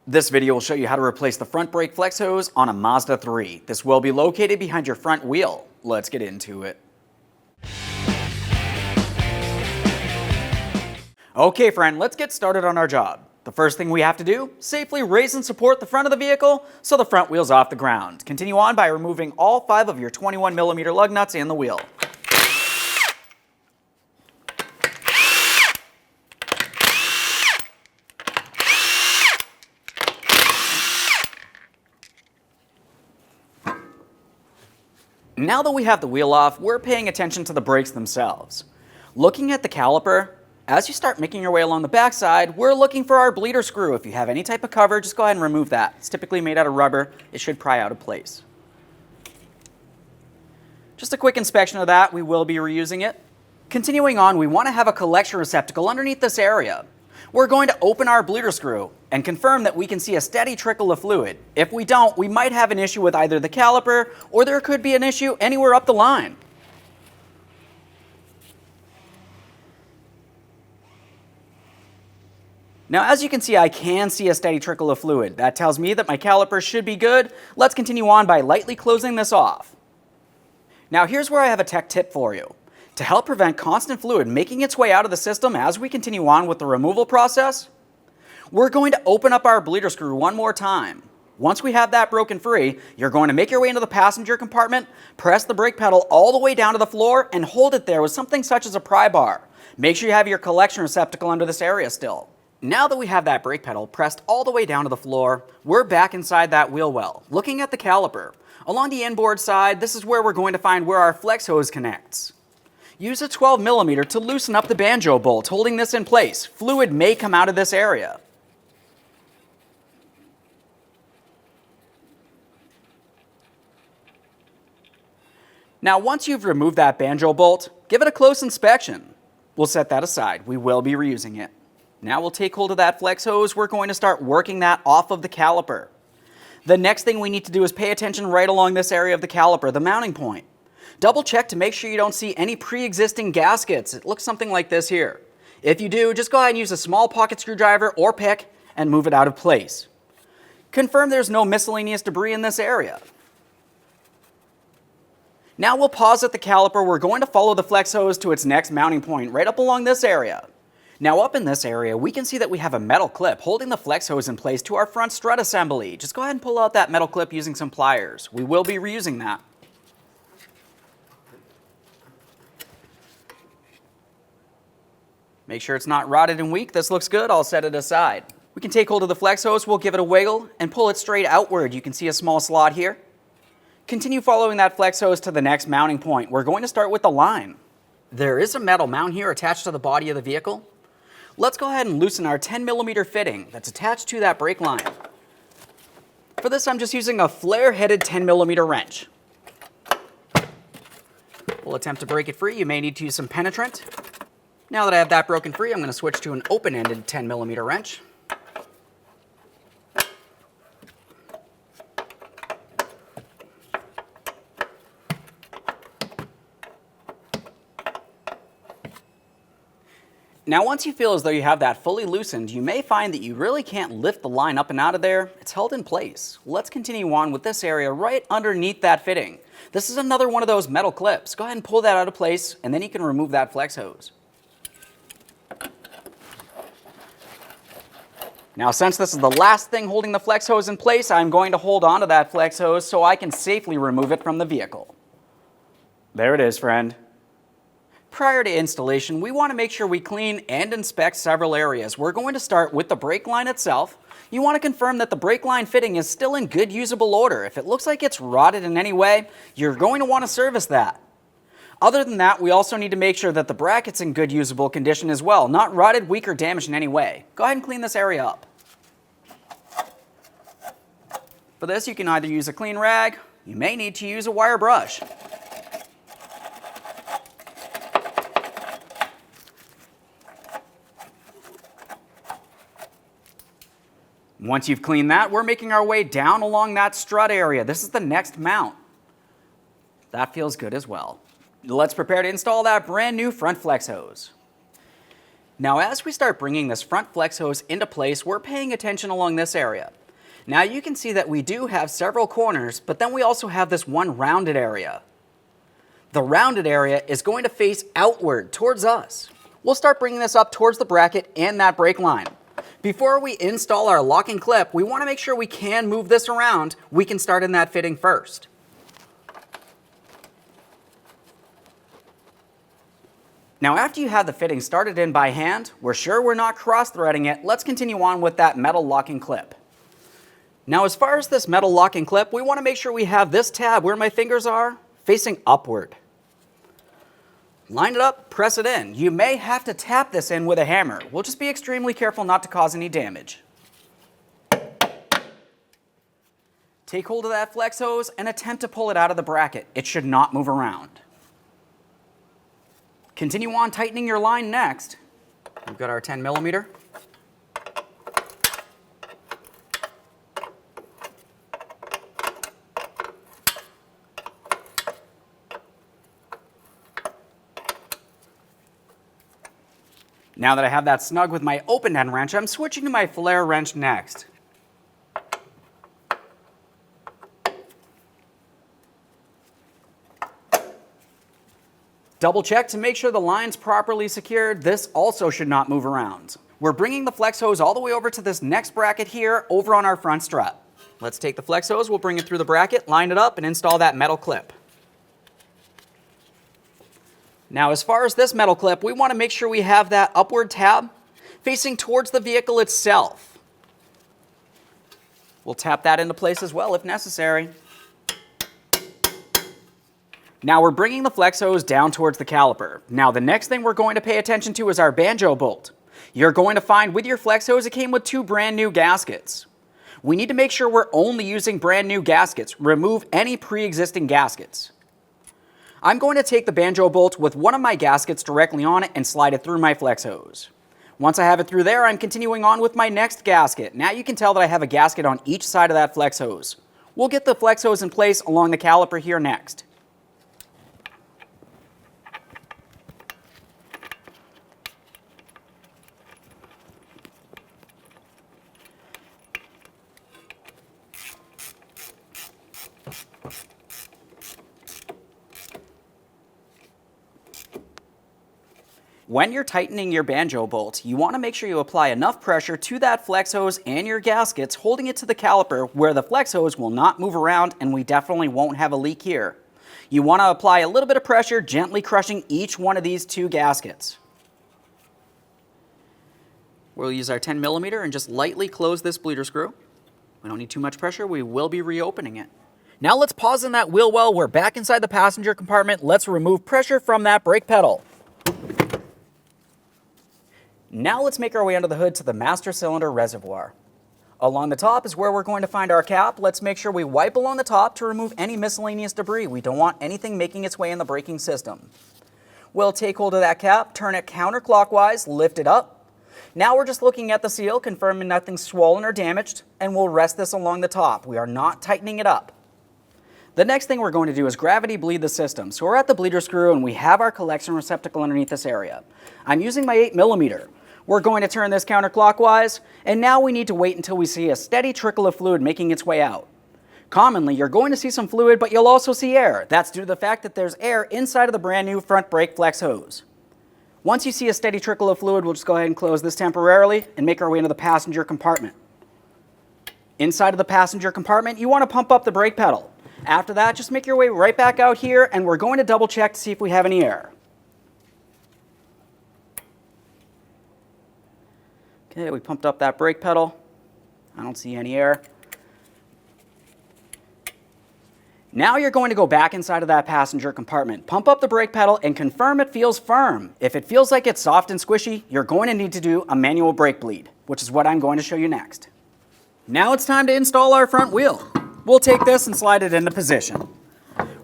This video will show you how to replace the front brake flex hose on a Mazda 3. This will be located behind your front wheel. Let's get into it. Okay friend, let's get started on our job. The first thing we have to do, safely raise and support the front of the vehicle so the front wheel's off the ground. Continue on by removing all 5 of your 21mm lug nuts and the wheel. Now that we have the wheel off, we're paying attention to the brakes themselves. Looking at the caliper, as you start making your way along the backside, we're looking for our bleeder screw. If you have any type of cover, just go ahead and remove that. It's typically made out of rubber. It should pry out of place. Just a quick inspection of that. We will be reusing it. Continuing on, we want to have a collection receptacle underneath this area. We're going to open our bleeder screw and confirm that we can see a steady trickle of fluid. If we don't, we might have an issue with either the caliper or there could be an issue anywhere up the line. Now, as you can see, I can see a steady trickle of fluid. That tells me that my caliper should be good. Let's continue on by lightly closing this off. Now, here's where I have a tech tip for you. To help prevent constant fluid making its way out of the system as we continue on with the removal process, we're going to open up our bleeder screw one more time. Once we have that broken free, you're going to make your way into the passenger compartment, press the brake pedal all the way down to the floor, and hold it there with something such as a pry bar. Make sure you have your collection receptacle under this area still. Now that we have that brake pedal pressed all the way down to the floor, we're back inside that wheel well, looking at the caliper. Along the inboard side, this is where we're going to find where our flex hose connects. Use a 12mm to loosen up the banjo bolt, holding this in place. Fluid may come out of this area. Now, once you've removed that banjo bolt, give it a close inspection. We'll set that aside. We will be reusing it. Now we'll take hold of that flex hose. We're going to start working that off of the caliper. The next thing we need to do is pay attention right along this area of the caliper, the mounting point. Double check to make sure you don't see any pre-existing gaskets. It looks something like this here. If you do, just go ahead and use a small pocket screwdriver or pick and move it out of place. Confirm there's no miscellaneous debris in this area. Now we'll pause at the caliper. We're going to follow the flex hose to its next mounting point right up along this area. Now up in this area, we can see that we have a metal clip holding the flex hose in place to our front strut assembly. Just go ahead and pull out that metal clip using some pliers. We will be reusing that. Make sure it's not rotted and weak. This looks good. I'll set it aside. We can take hold of the flex hose. We'll give it a wiggle and pull it straight outward. You can see a small slot here. Continue following that flex hose to the next mounting point. We're going to start with the line. There is a metal mount here attached to the body of the vehicle. Let's go ahead and loosen our 10mm fitting that's attached to that brake line. For this, I'm just using a flare-headed 10mm wrench. We'll attempt to break it free. You may need to use some penetrant. Now that I have that broken free, I'm going to switch to an open-ended 10mm wrench. Now once you feel as though you have that fully loosened, you may find that you really can't lift the line up and out of there. It's held in place. Let's continue on with this area right underneath that fitting. This is another one of those metal clips. Go ahead and pull that out of place, and then you can remove that flex hose. Now, since this is the last thing holding the flex hose in place, I'm going to hold on to that flex hose so I can safely remove it from the vehicle. There it is, friend. Prior to installation, we want to make sure we clean and inspect several areas. We're going to start with the brake line itself. You want to confirm that the brake line fitting is still in good usable order. If it looks like it's rotted in any way, you're going to want to service that. Other than that, we also need to make sure that the bracket's in good usable condition as well, not rotted, weak, or damaged in any way. Go ahead and clean this area up. For this, you can either use a clean rag, you may need to use a wire brush. Once you've cleaned that, we're making our way down along that strut area. This is the next mount. That feels good as well. Let's prepare to install that brand new front flex hose. Now as we start bringing this front flex hose into place, we're paying attention along this area. Now you can see that we do have several corners, but then we also have this one rounded area. The rounded area is going to face outward towards us. We'll start bringing this up towards the bracket and that brake line. Before we install our locking clip, we want to make sure we can move this around. We can start in that fitting first. Now after you have the fitting started in by hand, we're sure we're not cross-threading it. Let's continue on with that metal locking clip. Now as far as this metal locking clip, we want to make sure we have this tab where my fingers are facing upward. Line it up, press it in. You may have to tap this in with a hammer. We'll just be extremely careful not to cause any damage. Take hold of that flex hose and attempt to pull it out of the bracket. It should not move around. Continue on tightening your line next. We've got our 10mm. Now that I have that snug with my open end wrench, I'm switching to my flare wrench next. Double check to make sure the line's properly secured. This also should not move around. We're bringing the flex hose all the way over to this next bracket here over on our front strut. Let's take the flex hose, we'll bring it through the bracket, line it up, and install that metal clip. Now as far as this metal clip, we want to make sure we have that upward tab facing towards the vehicle itself. We'll tap that into place as well if necessary. Now we're bringing the flex hose down towards the caliper. Now the next thing we're going to pay attention to is our banjo bolt. You're going to find with your flex hose it came with 2 brand new gaskets. We need to make sure we're only using brand new gaskets. Remove any pre-existing gaskets. I'm going to take the banjo bolt with one of my gaskets directly on it and slide it through my flex hose. Once I have it through there, I'm continuing on with my next gasket. Now you can tell that I have a gasket on each side of that flex hose. We'll get the flex hose in place along the caliper here next. When you're tightening your banjo bolt, you want to make sure you apply enough pressure to that flex hose and your gaskets, holding it to the caliper where the flex hose will not move around and we definitely won't have a leak here. You want to apply a little bit of pressure, gently crushing each one of these 2 gaskets. We'll use our 10mm and just lightly close this bleeder screw. We don't need too much pressure, we will be reopening it. Now let's pause on that wheel well, we're back inside the passenger compartment. Let's remove pressure from that brake pedal. Now let's make our way under the hood to the master cylinder reservoir. Along the top is where we're going to find our cap. Let's make sure we wipe along the top to remove any miscellaneous debris. We don't want anything making its way in the braking system. We'll take hold of that cap, turn it counterclockwise, lift it up. Now we're just looking at the seal, confirming nothing's swollen or damaged, and we'll rest this along the top. We are not tightening it up. The next thing we're going to do is gravity bleed the system. So we're at the bleeder screw and we have our collection receptacle underneath this area. I'm using my 8mm. We're going to turn this counterclockwise, and now we need to wait until we see a steady trickle of fluid making its way out. Commonly, you're going to see some fluid, but you'll also see air. That's due to the fact that there's air inside of the brand new front brake flex hose. Once you see a steady trickle of fluid, we'll just go ahead and close this temporarily and make our way into the passenger compartment. Inside of the passenger compartment, you want to pump up the brake pedal. After that, just make your way right back out here, and we're going to double check to see if we have any air. Okay, we pumped up that brake pedal. I don't see any air. Now you're going to go back inside of that passenger compartment, pump up the brake pedal, and confirm it feels firm. If it feels like it's soft and squishy, you're going to need to do a manual brake bleed, which is what I'm going to show you next. Now it's time to install our front wheel. We'll take this and slide it into position.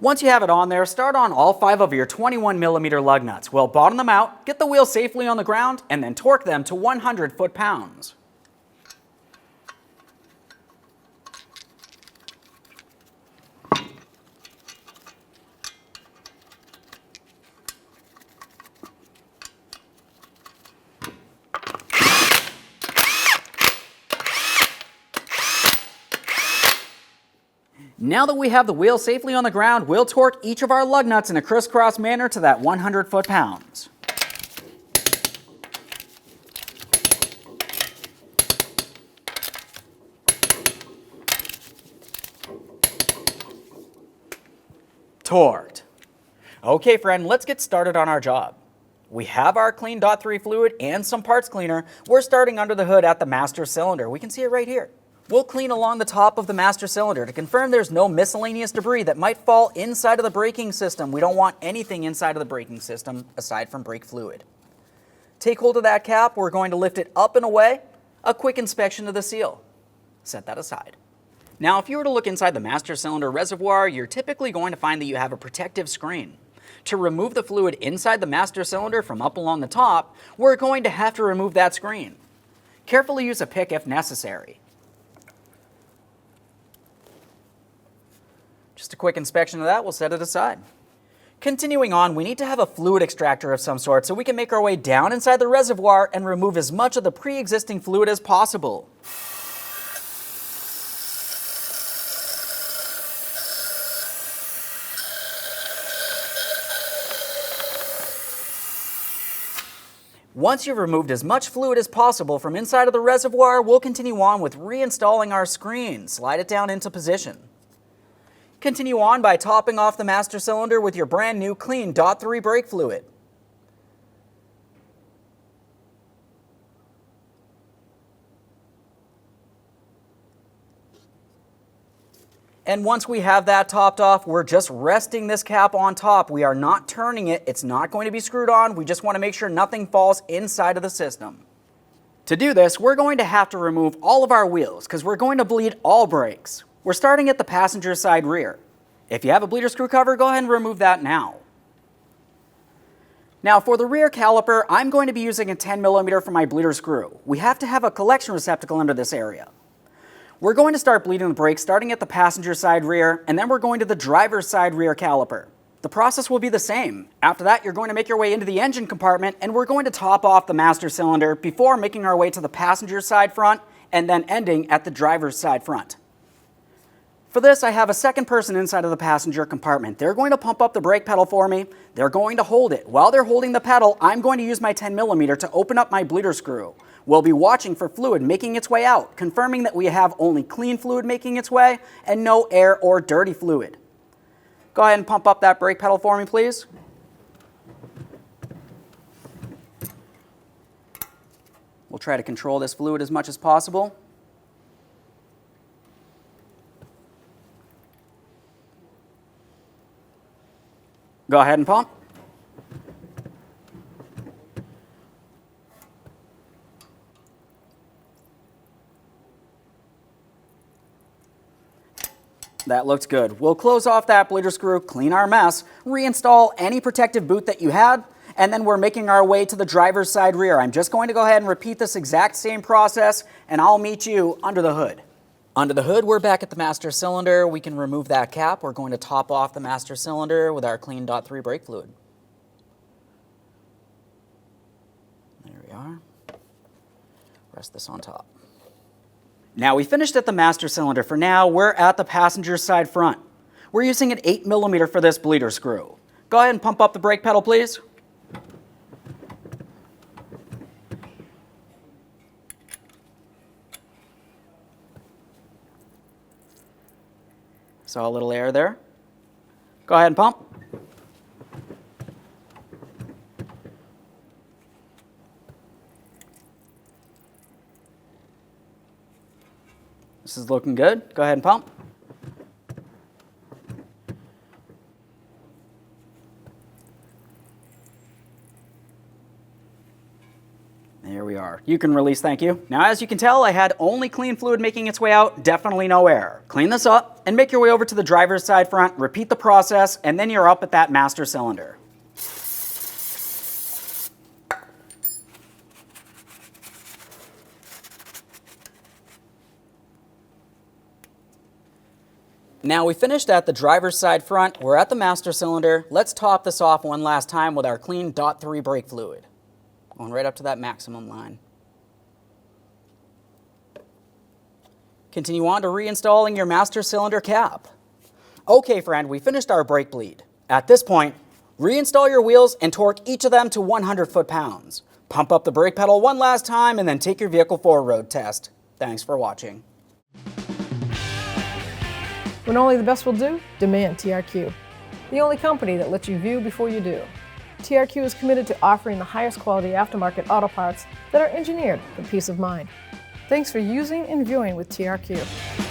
Once you have it on there, start on all 5 of your 21mm lug nuts. We'll bottom them out, get the wheel safely on the ground, and then torque them to 100 foot-pounds. Now that we have the wheel safely on the ground, we'll torque each of our lug nuts in a crisscross manner to that 100 foot-pounds. Torqued. Okay friend, let's get started on our job. We have our clean .3 fluid and some parts cleaner. We're starting under the hood at the master cylinder. We can see it right here. We'll clean along the top of the master cylinder to confirm there's no miscellaneous debris that might fall inside of the braking system. We don't want anything inside of the braking system aside from brake fluid. Take hold of that cap. We're going to lift it up and away. A quick inspection of the seal. Set that aside. Now, if you were to look inside the master cylinder reservoir, you're typically going to find that you have a protective screen. To remove the fluid inside the master cylinder from up along the top, we're going to have to remove that screen. Carefully use a pick if necessary. Just a quick inspection of that, we'll set it aside. Continuing on, we need to have a fluid extractor of some sort so we can make our way down inside the reservoir and remove as much of the pre-existing fluid as possible. Once you've removed as much fluid as possible from inside of the reservoir, we'll continue on with reinstalling our screen. Slide it down into position. Continue on by topping off the master cylinder with your brand new clean .3 brake fluid. And once we have that topped off, we're just resting this cap on top. We are not turning it. It's not going to be screwed on. We just want to make sure nothing falls inside of the system. To do this, we're going to have to remove all of our wheels because we're going to bleed all brakes. We're starting at the passenger side rear. If you have a bleeder screw cover, go ahead and remove that now. Now for the rear caliper, I'm going to be using a 10mm for my bleeder screw. We have to have a collection receptacle under this area. We're going to start bleeding the brakes starting at the passenger side rear, and then we're going to the driver's side rear caliper. The process will be the same. After that, you're going to make your way into the engine compartment, and we're going to top off the master cylinder before making our way to the passenger side front, and then ending at the driver's side front. For this, I have a second person inside of the passenger compartment. They're going to pump up the brake pedal for me. They're going to hold it. While they're holding the pedal, I'm going to use my 10mm to open up my bleeder screw. We'll be watching for fluid making its way out, confirming that we have only clean fluid making its way and no air or dirty fluid. Go ahead and pump up that brake pedal for me, please. We'll try to control this fluid as much as possible. Go ahead and pump. That looks good. We'll close off that bleeder screw, clean our mess, reinstall any protective boot that you had, and then we're making our way to the driver's side rear. I'm just going to go ahead and repeat this exact same process, and I'll meet you under the hood. Under the hood, we're back at the master cylinder. We can remove that cap. We're going to top off the master cylinder with our clean .3 brake fluid. There we are. Rest this on top. Now we finished at the master cylinder. For now, we're at the passenger side front. We're using an 8mm for this bleeder screw. Go ahead and pump up the brake pedal, please. Saw a little air there. Go ahead and pump. This is looking good. Go ahead and pump. There we are. You can release, thank you. Now, as you can tell, I had only clean fluid making its way out, definitely no air. Clean this up and make your way over to the driver's side front, repeat the process, and then you're up at that master cylinder. Now we finished at the driver's side front, we're at the master cylinder. Let's top this off one last time with our clean .3 brake fluid. Going right up to that maximum line. Continue on to reinstalling your master cylinder cap. Okay friend, we finished our brake bleed. At this point, reinstall your wheels and torque each of them to 100 foot-pounds. Pump up the brake pedal one last time and then take your vehicle for a road test. Thanks for watching. When only the best will do, demand TRQ. The only company that lets you view before you do. TRQ is committed to offering the highest quality aftermarket auto parts that are engineered for peace of mind. Thanks for using and viewing with TRQ.